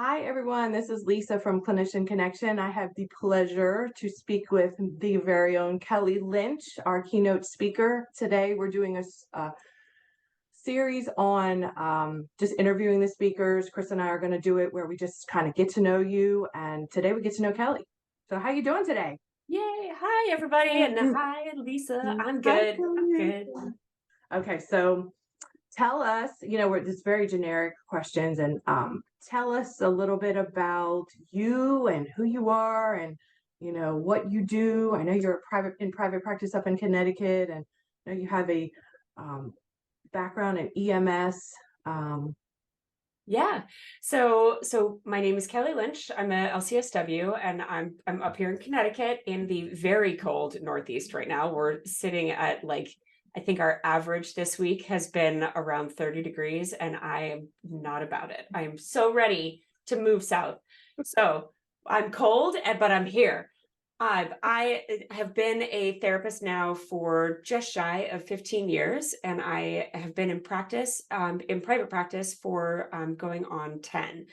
Hi, everyone. This is Lisa from Clinician Connection. I have the pleasure to speak with the very own Kelly Lynch, our keynote speaker. Today, we're doing a series on just interviewing the speakers. Chris and I are going to do it where we just kind of get to know you. And today, we get to know Kelly. So how you doing today? Yay. Hi, everybody. And hi, Lisa. I'm good. I'm good. Okay, so tell us, we're just very generic questions, and tell us a little bit about you and who you are and what you do. I know you're in private practice up in Connecticut, and I know you have a background in EMS. Yeah. So my name is Kelly Lynch. I'm a LCSW, and I'm up here in Connecticut in the very cold Northeast right now. We're sitting at I think our average this week has been around 30 degrees, and I am not about it. I am so ready to move south. So I'm cold, but I'm here. I have been a therapist now for just shy of 15 years, and I have been in practice, in private practice for going on 10.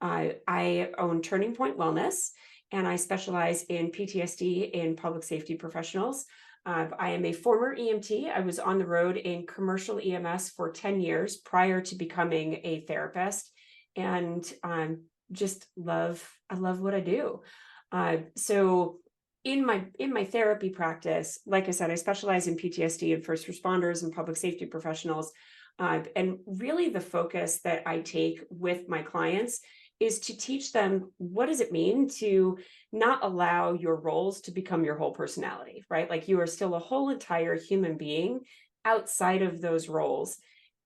I own Turning Point Wellness, and I specialize in PTSD in public safety professionals. I am a former EMT. I was on the road in commercial EMS for 10 years prior to becoming a therapist, and I love what I do. So in my therapy practice, like I said, I specialize in PTSD and first responders and public safety professionals. And really the focus that I take with my clients is to teach them, what does it mean to not allow your roles to become your whole personality, right? Like, you are still a whole entire human being outside of those roles.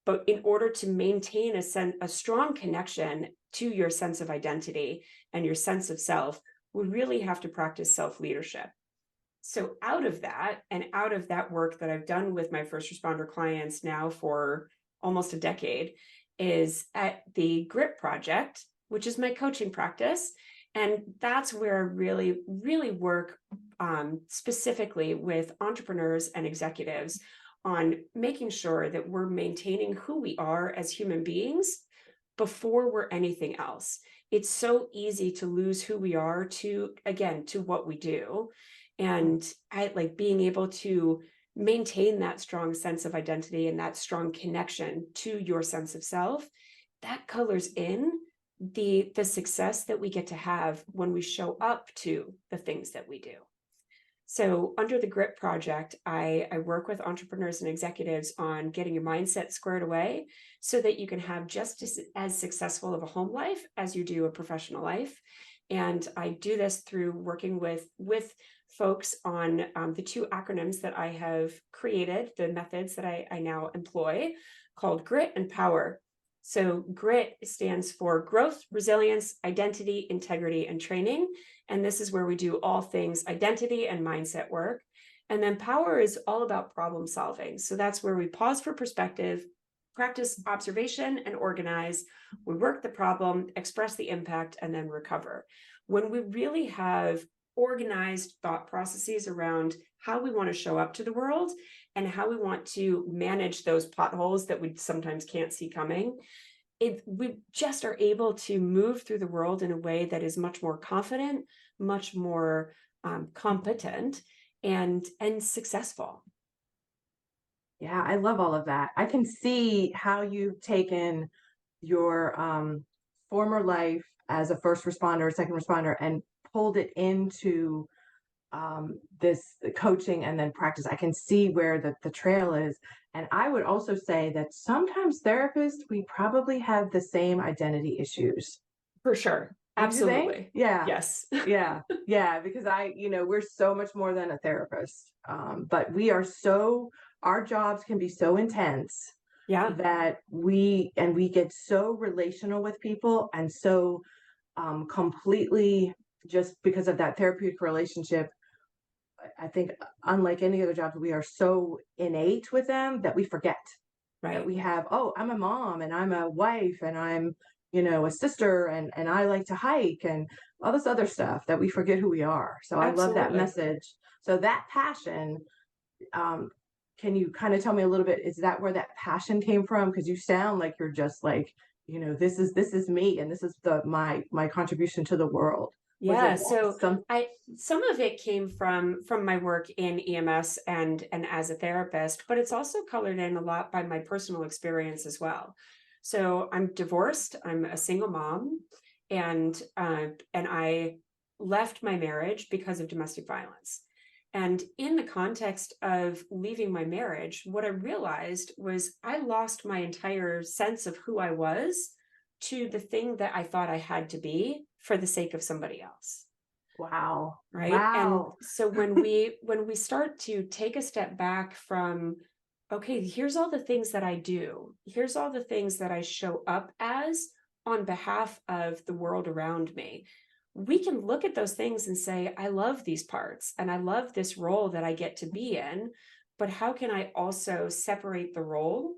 But in order to maintain a strong connection to your sense of identity and your sense of self, we really have to practice self-leadership. So out of that work that I've done with my first responder clients now for almost a decade, is at the Grit Project, which is my coaching practice. And that's where I really, really work specifically with entrepreneurs and executives on making sure that we're maintaining who we are as human beings before we're anything else. It's so easy to lose who we are to what we do. And I like being able to maintain that strong sense of identity and that strong connection to your sense of self. That colors in the success that we get to have when we show up to the things that we do. So under the Grit Project, I work with entrepreneurs and executives on getting your mindset squared away so that you can have just as successful of a home life as you do a professional life. And I do this through working with folks on the two acronyms that I have created, the methods that I now employ, called Grit and Power. So Grit stands for growth, resilience, identity, integrity, and training. And this is where we do all things identity and mindset work. And then Power is all about problem solving. So that's where we pause for perspective, practice observation, and organize. We work the problem, express the impact, and then recover. When we really have organized thought processes around how we want to show up to the world and how we want to manage those potholes that we sometimes can't see coming, we just are able to move through the world in a way that is much more confident, much more competent, and successful. Yeah, I love all of that. I can see how you've taken your former life as a first responder, second responder, and pulled it into this coaching and then practice. I can see where the trail is. And I would also say that sometimes therapists, we probably have the same identity issues. For sure. Don't you think? Absolutely. Yeah. Yes. Yeah. Yeah. Because we're so much more than a therapist. But our jobs can be so intense Yeah. that we get so relational with people, and so completely, just because of that therapeutic relationship. I think, unlike any other jobs, we are so innate with them that we forget that Right. we have, oh, I'm a mom and I'm a wife and I'm, a sister, and I like to hike and all this other stuff, that we forget who we are. So I love that Absolutely. message. So that passion, can you kind of tell me a little bit, is that where that passion came from? Because you sound like you're just like, this is me, and this is my contribution to the world. Was Yeah, it so some? I some of it came from my work in EMS and as a therapist, but it's also colored in a lot by my personal experience as well. So I'm divorced, I'm a single mom, and I left my marriage because of domestic violence. And in the context of leaving my marriage, what I realized was I lost my entire sense of who I was to the thing that I thought I had to be for the sake of somebody else. Wow. Right. And Wow. so when we start to take a step back from, okay, here's all the things that I do, here's all the things that I show up as on behalf of the world around me, we can look at those things and say, I love these parts and I love this role that I get to be in, but how can I also separate the role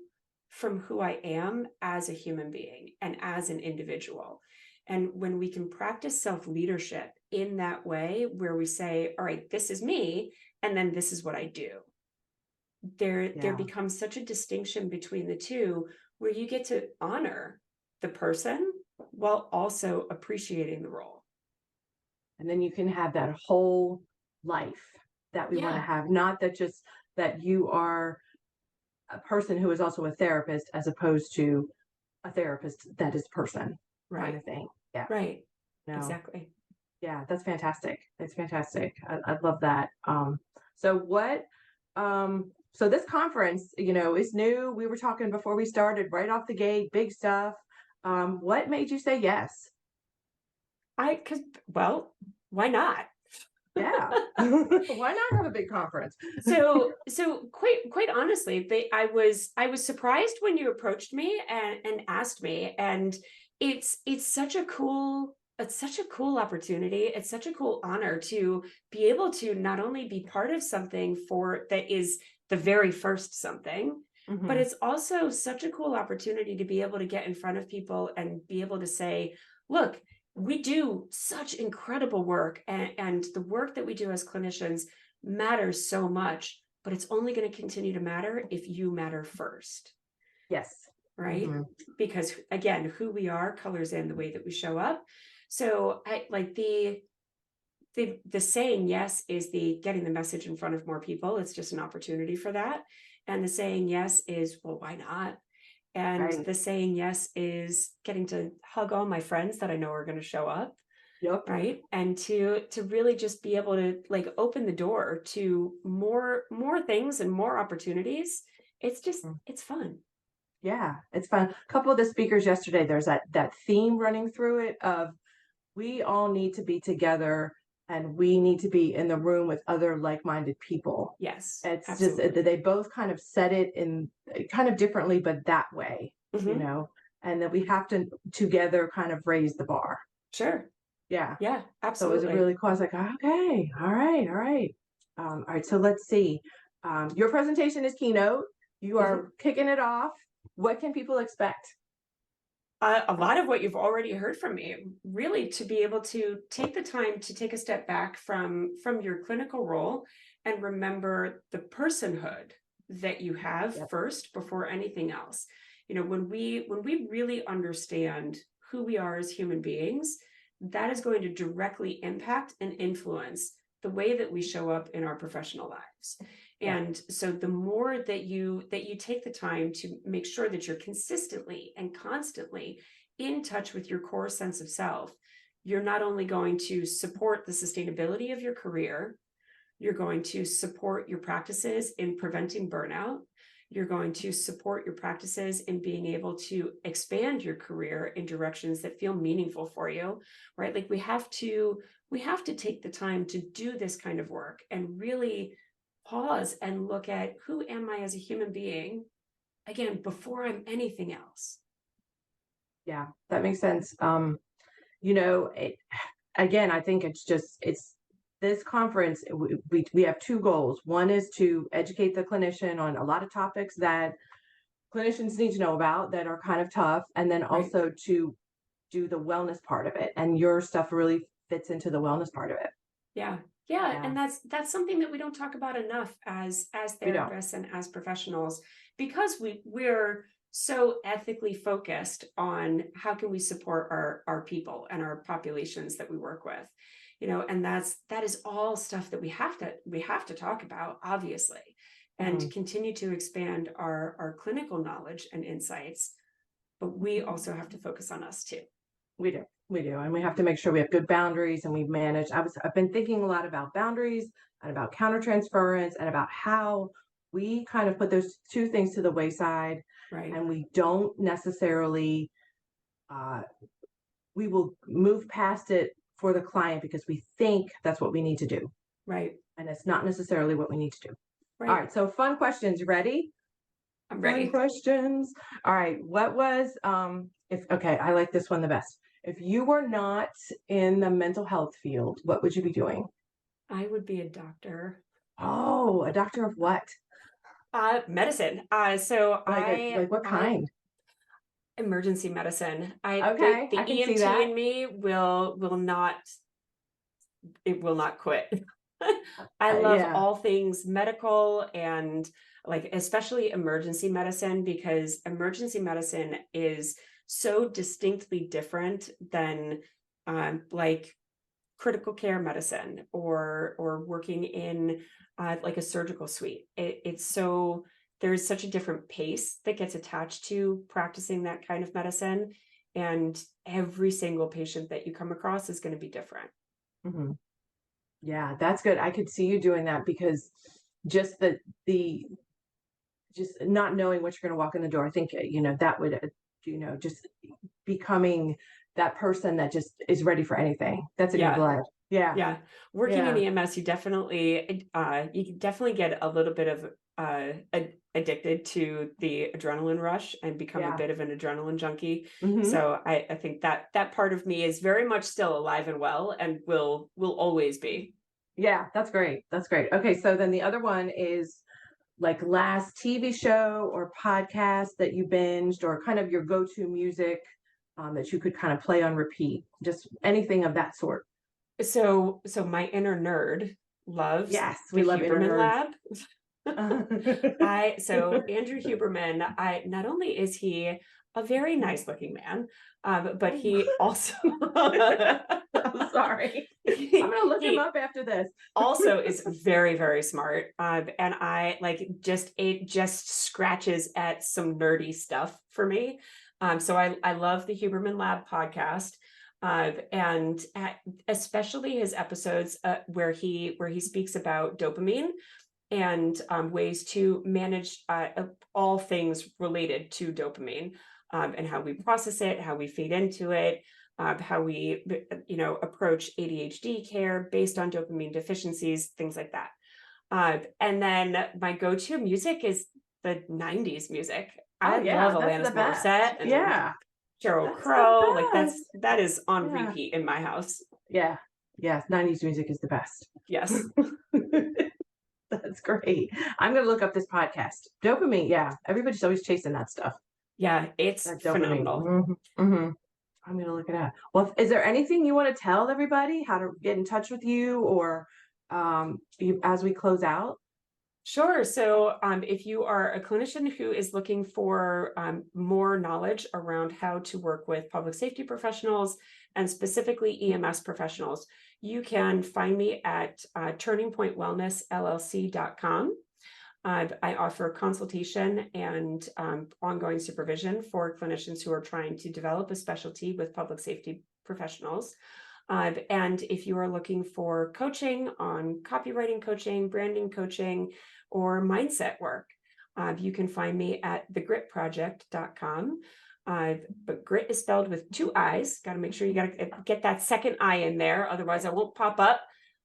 from who I am as a human being and as an individual? And when we can practice self-leadership in that way, where we say, all right, this is me, and then this is what I do, there Yeah. becomes such a distinction between the two, where you get to honor the person while also appreciating the role. And then you can have that whole life that we want to Yeah, have, not that just that you are a person who is also a therapist as opposed to a therapist that is person kind right, of thing. Yeah. right, No. exactly. Yeah, that's fantastic. That's fantastic. I love that. So what so this conference, is new. We were talking before we started, right off the gate, big stuff. What made you say yes? Because, well, why not? Yeah. Why not have a big conference? So quite honestly, I was surprised when you approached me and asked me, and it's such a cool opportunity. It's such a cool honor to be able to not only be part of something for that is the very first something, but Hmm. it's also such a cool opportunity to be able to get in front of people and be able to say, look, we do such incredible work, and the work that we do as clinicians matters so much, but it's only going to continue to matter if you matter first, Yes. right? Hmm. Because again, who we are colors in the way that we show up. So I like the saying yes is the getting the message in front of more people. It's just an opportunity for that. And the saying yes is, well, why not? And Right. the saying yes is getting to hug all my friends that I know are going to show up, Yep. right? And to really just be able to like open the door to more things and more opportunities. It's just Mm. it's fun. Yeah, it's fun. A couple of the speakers yesterday, there's that theme running through it of we all need to be together and we need to be in the room with other like-minded people. Yes, It's just absolutely. they both kind of said it in kind of differently, but that way, you Hmm. know, and that we have to together kind of raise the bar. Sure. Yeah. Yeah, So it was a absolutely. really cool. I was like, okay, all right, all right. All right, so let's see. Your presentation is keynote. You Mhm. are kicking it off. What can people expect? A lot of what you've already heard from me, really to be able to take the time to take a step back from your clinical role and remember the personhood that you have Yep. first before anything else. When we really understand who we are as human beings, that is going to directly impact and influence the way that we show up in our professional lives. Yeah. And so the more that you take the time to make sure that you're consistently and constantly in touch with your core sense of self, you're not only going to support the sustainability of your career, you're going to support your practices in preventing burnout. You're going to support your practices in being able to expand your career in directions that feel meaningful for you, right? Like we have to take the time to do this kind of work and really pause and look at who am I as a human being, again, before I'm anything else. Yeah, that makes sense. It, again, I think it's this conference. We have two goals. One is to educate the clinician on a lot of topics that clinicians need to know about that are kind of tough, and then Right. also to do the wellness part of it. And your stuff really fits into the wellness part of it. Yeah. Yeah. Yeah, And that's something that we don't talk about enough as we don't. therapists and as professionals, because we're so ethically focused on how can we support our people and our populations that we work with, and that is all stuff that we have to talk about, obviously, and Mhm. continue to expand our clinical knowledge and insights, but we also have to focus on us too. We do, and we have to make sure we have good boundaries and we manage. I've been thinking a lot about boundaries and about countertransference and about how we kind of put those two things to the wayside, Right. and we don't necessarily uh, we will move past it for the client because we think that's what we need to do, Right. and it's not necessarily what we need to do. All Right. right, so fun questions. You ready? I'm Fun ready. questions. All right. What was if okay, I like this one the best. If you were not in the mental health field, what would you be doing? I would be a doctor. Oh, a doctor of what? Medicine. So Like what I kind? emergency medicine. Okay, The I can see EMT that. in me will not quit. I love Yeah. all things medical, and like especially emergency medicine, because emergency medicine is so distinctly different than like critical care medicine or working in like a surgical suite. It's so there's such a different pace that gets attached to practicing that kind of medicine, and every single patient that you come across is going to be different. hmm Yeah, that's good. I could see you doing that because just the just not knowing what you're going to walk in the door. I think that would just becoming that person that just is ready for anything. That's in your Yeah. blood. Yeah. Yeah, working in Yeah. EMS, you can definitely get a little bit of addicted to the adrenaline rush and become a Yeah. bit of an adrenaline junkie. hmm So I think that part of me is very much still alive and well, and will always be. Yeah, that's great. That's great. Okay, so then the other one is like last TV show or podcast that you binged, or kind of your go-to music that you could kind of play on repeat. Just anything of that sort. So my inner nerd loves Yes, the we love inner Huberman nerds. Lab. So Andrew Huberman, I not only is he a very nice looking man, but Oh, he also I'm sorry. I'm he, gonna look him he up after this. also is very, very smart. And I like it just scratches at some nerdy stuff for me. So I love the Huberman Lab podcast. And especially his episodes where he speaks about dopamine and ways to manage all things related to dopamine, and how we process it, how we feed into it, how we approach ADHD care based on dopamine deficiencies, things like that. And then my go-to music is the 90s music. Oh I love yeah, that's the Alanis best. Morissette and Yeah, Sheryl that's the Crow. Like best. that is on Yeah. repeat in my house. Yeah. Yeah. 90s music is the best. Yes. That's great. I'm gonna look up this podcast. Dopamine, yeah. Everybody's always chasing that stuff. Yeah, it's That dopamine. phenomenal. I'm gonna look it up. Well, is there anything you want to tell everybody? How to get in touch with you, or as we close out? Sure. So, if you are a clinician who is looking for more knowledge around how to work with public safety professionals and specifically EMS professionals, you can find me at turningpointwellnessllc.com. I offer consultation and ongoing supervision for clinicians who are trying to develop a specialty with public safety professionals. And if you are looking for coaching on copywriting coaching, branding coaching, or mindset work, you can find me at thegritproject.com. But grit is spelled with two I's. Got to make sure you got to get that second I in there. Otherwise, I won't pop up.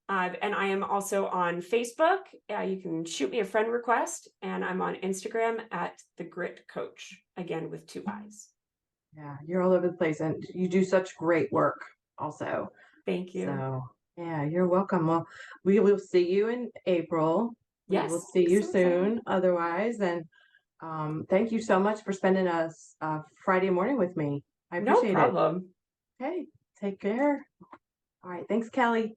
And I am also on Facebook. You can shoot me a friend request. And I'm on Instagram at the Grit Coach, again with two I's. Yeah, you're all over the place, and you do such great work also. Thank you. So, yeah, you're welcome. Well, we will see you in April. We will Yes, see you so excited. soon, otherwise. And thank you so much for spending a Friday morning with me. I No appreciate it. problem. Okay, take care. All right, thanks, Kelly.